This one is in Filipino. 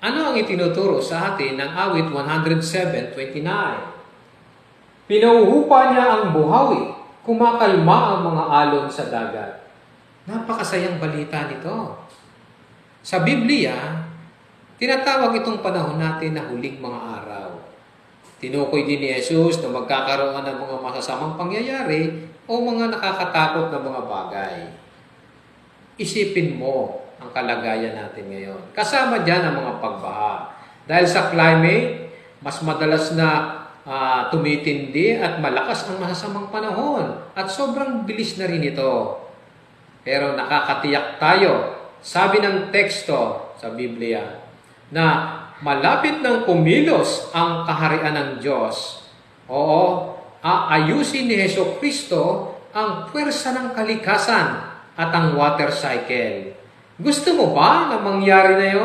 Ano ang itinuturo sa atin ng awit 107:29? Pinauhupa niya ang buhawi, kumakalma ang mga alon sa dagat. Napakasayang balita nito. Sa Biblia, tinatawag itong panahon natin na huling mga araw. Tinukoy din ni Jesus na magkakaroon ng mga masasamang pangyayari o mga nakakatakot na mga bagay. Isipin mo ang kalagayan natin ngayon. Kasama dyan ang mga pagbaha. Dahil sa climate, mas madalas na tumitindi at malakas ang masasamang panahon. At sobrang bilis na rin ito. Pero nakakatiyak tayo, sabi ng teksto sa Biblia, na malapit ng kumilos ang kaharian ng Diyos. Oo, aayusin ni Jesucristo ang puwersa ng kalikasan at ang water cycle. Gusto mo ba na mangyari na yun?